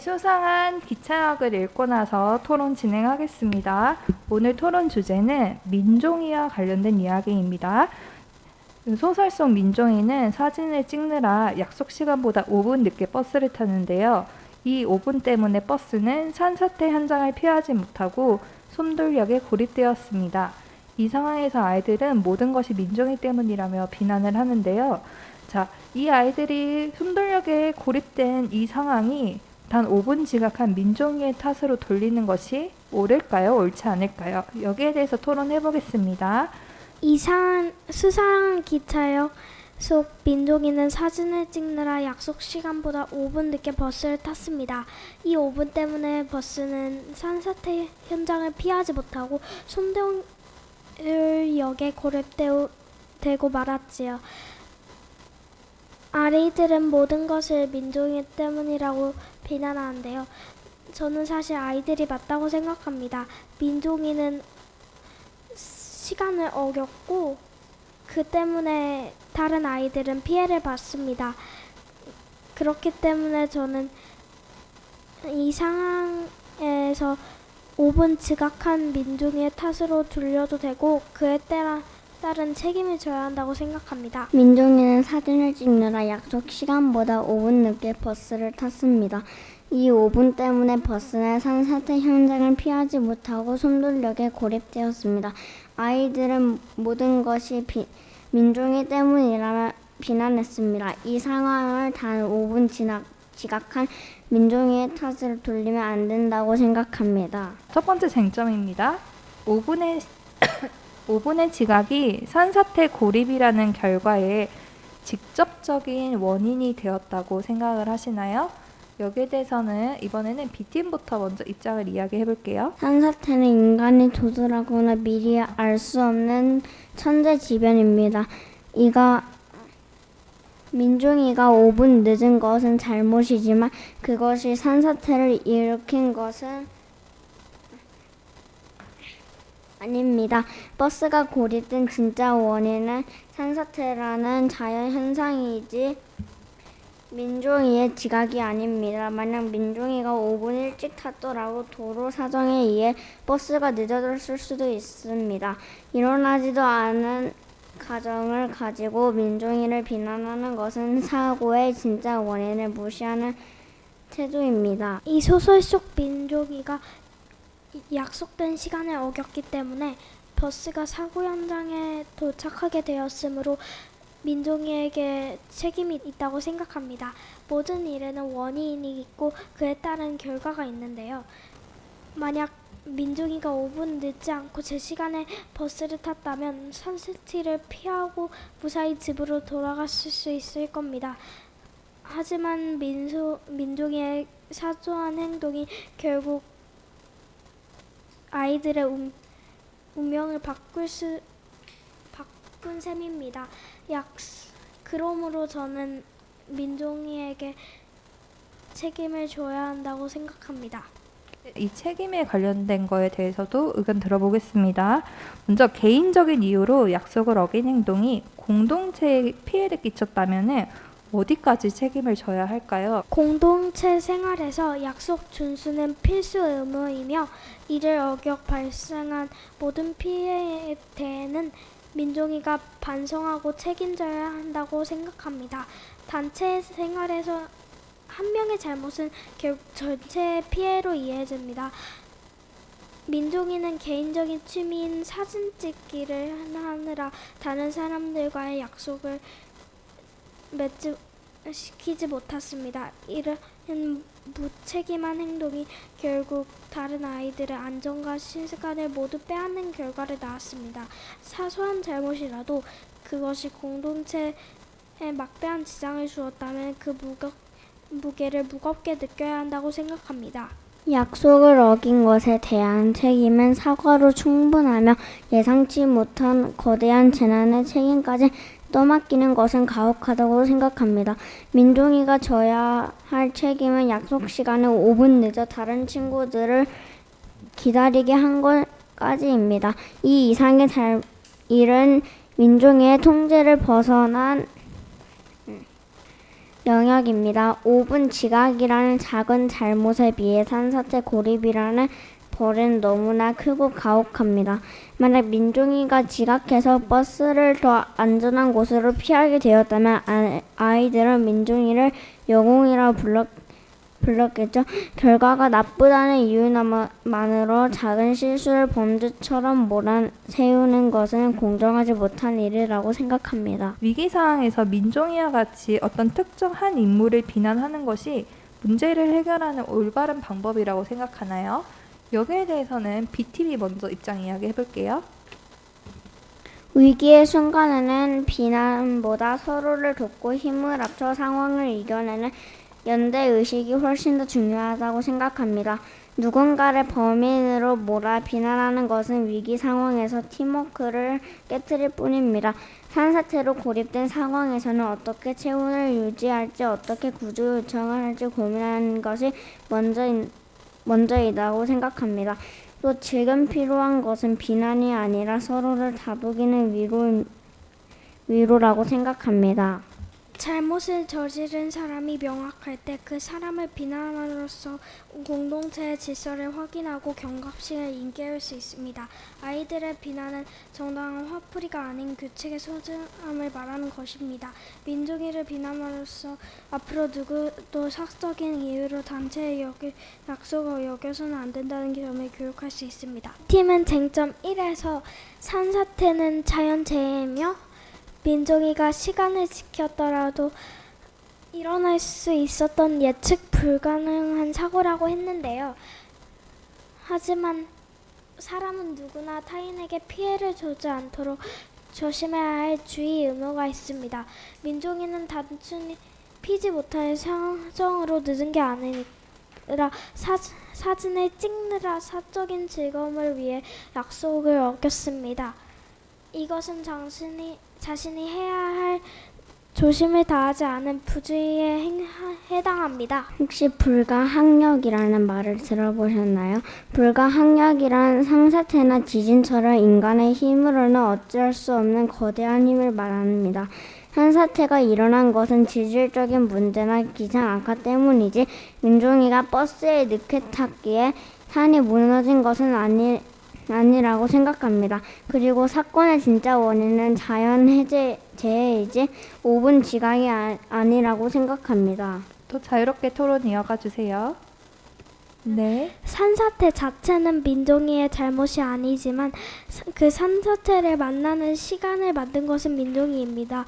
수상한 기차역을 읽고 나서 토론 진행하겠습니다. 오늘 토론 주제는 민종이와 관련된 이야기입니다. 소설 속 민종이는 사진을 찍느라 약속 시간보다 5분 늦게 버스를 타는데요. 이 5분 때문에 버스는 산사태 현장을 피하지 못하고 솜돌역에 고립되었습니다. 이 상황에서 아이들은 모든 것이 민종이 때문이라며 비난을 하는데요. 자, 이 아이들이 솜돌역에 고립된 이 상황이 단 5분 지각한 민종이의 탓으로 돌리는 것이 옳을까요? 옳지 않을까요? 여기에 대해서 토론해 보겠습니다. 이상한 수상한 기차역 속 민종이는 사진을 찍느라 약속 시간보다 5분 늦게 버스를 탔습니다. 이 5분 때문에 버스는 산사태 현장을 피하지 못하고 솜돌역에 고립되고 말았지요. 아이들은 모든 것을 민종이 때문이라고 비난하는데요. 저는 사실 아이들이 맞다고 생각합니다. 민종이는 시간을 어겼고 그 때문에 다른 아이들은 피해를 봤습니다. 그렇기 때문에 저는 이 상황에서 5분 지각한 민종이의 탓으로 돌려도 되고 그에 따른 책임을 져야 한다고 생각합니다. 민종이는 사진을 찍느라 약속 시간보다 5분 늦게 버스를 탔습니다. 이 5분 때문에 버스는 산사태 현장을 피하지 못하고 솜돌역에 고립되었습니다. 아이들은 모든 것이 민종이 때문이라며 비난했습니다. 이 상황을 단 5분 지각한 민종이의 탓을 돌리면 안 된다고 생각합니다. 첫 번째 쟁점입니다. 5분의 지각이 산사태 고립이라는 결과에 직접적인 원인이 되었다고 생각을 하시나요? 여기에 대해서는 이번에는 B팀부터 먼저 입장을 이야기해 볼게요. 산사태는 인간이 조절하거나 미리 알 수 없는 천재지변입니다. 민종이가 5분 늦은 것은 잘못이지만 그것이 산사태를 일으킨 것은 아닙니다. 버스가 고립된 진짜 원인은 산사태라는 자연현상이지 민종이의 지각이 아닙니다. 만약 민종이가 5분 일찍 탔더라도 도로 사정에 의해 버스가 늦어졌을 수도 있습니다. 일어나지도 않은 가정을 가지고 민종이를 비난하는 것은 사고의 진짜 원인을 무시하는 태도입니다. 이 소설 속 민종이가 약속된 시간을 어겼기 때문에 버스가 사고 현장에 도착하게 되었으므로 민종이에게 책임이 있다고 생각합니다. 모든 일에는 원인이 있고 그에 따른 결과가 있는데요. 만약 민종이가 5분 늦지 않고 제 시간에 버스를 탔다면 산사태를 피하고 무사히 집으로 돌아갔을 수 있을 겁니다. 하지만 민종이의 사소한 행동이 결국 아이들의 운명을 바꾼 셈입니다. 그러므로 저는 민종이에게 책임을 져야 한다고 생각합니다. 이 책임에 관련된 거에 대해서도 의견 들어보겠습니다. 먼저 개인적인 이유로 약속을 어긴 행동이 공동체에 피해를 끼쳤다면 어디까지 책임을 져야 할까요? 공동체 생활에서 약속 준수는 필수 의무이며 이를 어겨 발생한 모든 피해에 대해는 민종이가 반성하고 책임져야 한다고 생각합니다. 단체 생활에서 한 명의 잘못은 결국 전체의 피해로 이어집니다. 민종이는 개인적인 취미인 사진 찍기를 하느라 다른 사람들과의 약속을 시키지 못했습니다. 이런 무책임한 행동이 결국 다른 아이들의 안전과 시간을 모두 빼앗는 결과를 낳았습니다. 사소한 잘못이라도 그것이 공동체에 막대한 지장을 주었다면 그 무게를 무겁게 느껴야 한다고 생각합니다. 약속을 어긴 것에 대한 책임은 사과로 충분하며 예상치 못한 거대한 재난의 책임까지 떠맡기는 것은 가혹하다고 생각합니다. 민종이가 져야 할 책임은 약속 시간에 5분 늦어 다른 친구들을 기다리게 한 것까지입니다. 이 이상의 일은 민종이의 통제를 벗어난 영역입니다. 5분 지각이라는 작은 잘못에 비해 산사태 고립이라는 벌은 너무나 크고 가혹합니다. 만약 민종이가 지각해서 버스를 더 안전한 곳으로 피하게 되었다면 아이들은 민종이를 영웅이라고 불렀겠죠. 결과가 나쁘다는 이유만으로 작은 실수를 범죄처럼 몰아세우는 것은 공정하지 못한 일이라고 생각합니다. 위기 상황에서 민종이와 같이 어떤 특정 한 인물을 비난하는 것이 문제를 해결하는 올바른 방법이라고 생각하나요? 여기에 대해서는 BTV 먼저 입장 이야기해 볼게요. 위기의 순간에는 비난보다 서로를 돕고 힘을 합쳐 상황을 이겨내는 연대의식이 훨씬 더 중요하다고 생각합니다. 누군가를 범인으로 몰아 비난하는 것은 위기 상황에서 팀워크를 깨뜨릴 뿐입니다. 산사태로 고립된 상황에서는 어떻게 체온을 유지할지, 어떻게 구조 요청을 할지 고민하는 것이 먼저이라고 생각합니다. 또 지금 필요한 것은 비난이 아니라 서로를 다독이는 위로라고 생각합니다. 잘못을 저지른 사람이 명확할 때 그 사람을 비난함으로써 공동체의 질서를 확인하고 경각심을 일깨울 수 있습니다. 아이들의 비난은 정당한 화풀이가 아닌 규칙의 소중함을 말하는 것입니다. 민종이를 비난함으로써 앞으로 누구도 사적인 이유로 단체의 약속을 어겨서는 안 된다는 점을 교육할 수 있습니다. 팀은 쟁점 1에서 산사태는 자연재해이며 민종이가 시간을 지켰더라도 일어날 수 있었던 예측 불가능한 사고라고 했는데요. 하지만 사람은 누구나 타인에게 피해를 주지 않도록 조심해야 할 주의 의무가 있습니다. 민종이는 단순히 피지 못할 사정으로 늦은 게 아니라 사진을 찍느라 사적인 즐거움을 위해 약속을 어겼습니다. 이것은 자신이 해야 할 조심을 다하지 않은 부주의에 해당합니다. 혹시 불가항력이라는 말을 들어보셨나요? 불가항력이란 상사태나 지진처럼 인간의 힘으로는 어찌할 수 없는 거대한 힘을 말합니다. 산사태가 일어난 것은 질적인 문제나 기상 악화 때문이지 민종이가 버스에 늦게 탔기에 산이 무너진 것은 아니라고 생각합니다. 그리고 사건의 진짜 원인은 자연재해이지 5분 지각이 아니라고 생각합니다. 더 자유롭게 토론 이어가 주세요. 네. 산사태 자체는 민종이의 잘못이 아니지만 그 산사태를 만나는 시간을 만든 것은 민종이입니다.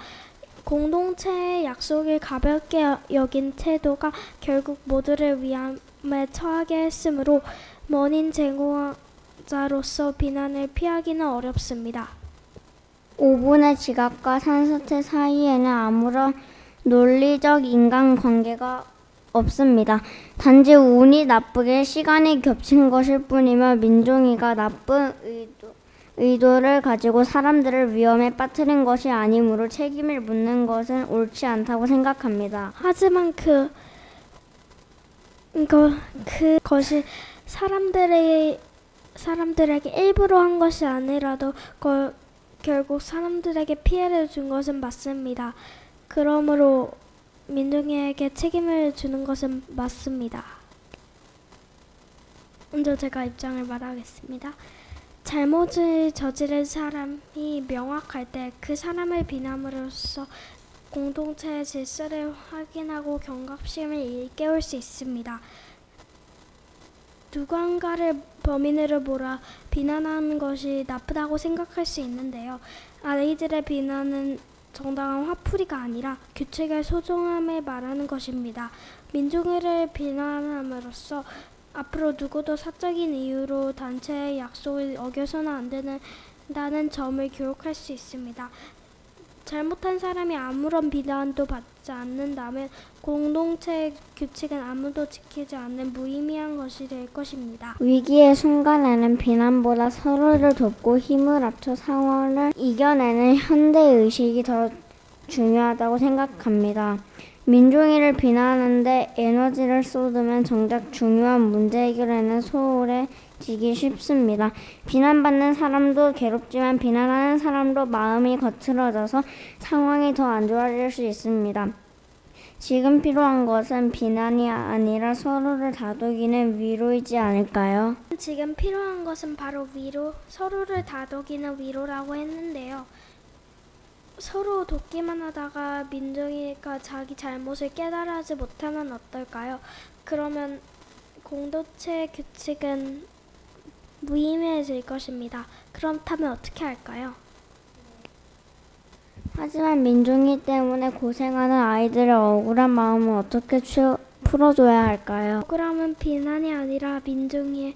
공동체의 약속을 가볍게 여긴 태도가 결국 모두를 위험에 처하게 했으므로 원인 제공자로서 비난을 피하기는 어렵습니다. 5분의 지각과 산사태 사이에는 아무런 논리적 인간관계가 없습니다. 단지 운이 나쁘게 시간이 겹친 것일 뿐이며 민종이가 나쁜 의도를 가지고 사람들을 위험에 빠뜨린 것이 아니므로 책임을 묻는 것은 옳지 않다고 생각합니다. 하지만 그것이 사람들에게 일부러 한 것이 아니라도 결국 사람들에게 피해를 준 것은 맞습니다. 그러므로 민종이에게 책임을 주는 것은 맞습니다. 먼저 제가 입장을 말하겠습니다. 잘못을 저지른 사람이 명확할 때 그 사람을 비난함으로써 공동체의 질서를 확인하고 경각심을 일깨울 수 있습니다. 누군가를 범인으로 몰아 비난하는 것이 나쁘다고 생각할 수 있는데요. 아이들의 비난은 정당한 화풀이가 아니라 규칙의 소중함을 말하는 것입니다. 민종이를 비난함으로써 앞으로 누구도 사적인 이유로 단체의 약속을 어겨서는 안 된다는 점을 교육할 수 있습니다. 잘못한 사람이 아무런 비난도 받지 않는다면 공동체의 규칙은 아무도 지키지 않는 무의미한 것이 될 것입니다. 위기의 순간에는 비난보다 서로를 돕고 힘을 합쳐 상황을 이겨내는 현대의식이 더 중요하다고 생각합니다. 민종이를 비난하는데 에너지를 쏟으면 정작 중요한 문제 해결에는 소홀해지기 쉽습니다. 비난받는 사람도 괴롭지만 비난하는 사람도 마음이 거칠어져서 상황이 더 안 좋아질 수 있습니다. 지금 필요한 것은 비난이 아니라 서로를 다독이는 위로이지 않을까요? 지금 필요한 것은 바로 위로, 서로를 다독이는 위로라고 했는데요. 서로 돕기만 하다가 민종이가 자기 잘못을 깨달아지 못하면 어떨까요? 그러면 공동체 규칙은 무의미해질 것입니다. 그렇다면 어떻게 할까요? 하지만 민종이 때문에 고생하는 아이들의 억울한 마음은 어떻게 풀어줘야 할까요? 억울함은 비난이 아니라 민종이의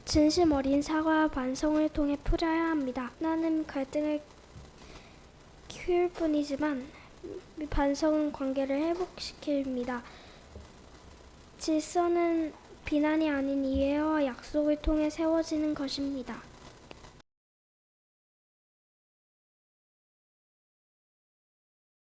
진심 어린 사과와 반성을 통해 풀어야 합니다. 나는 갈등을 키울 뿐이지만 반성은 관계를 회복시킵니다. 질서는 비난이 아닌 이해와 약속을 통해 세워지는 것입니다.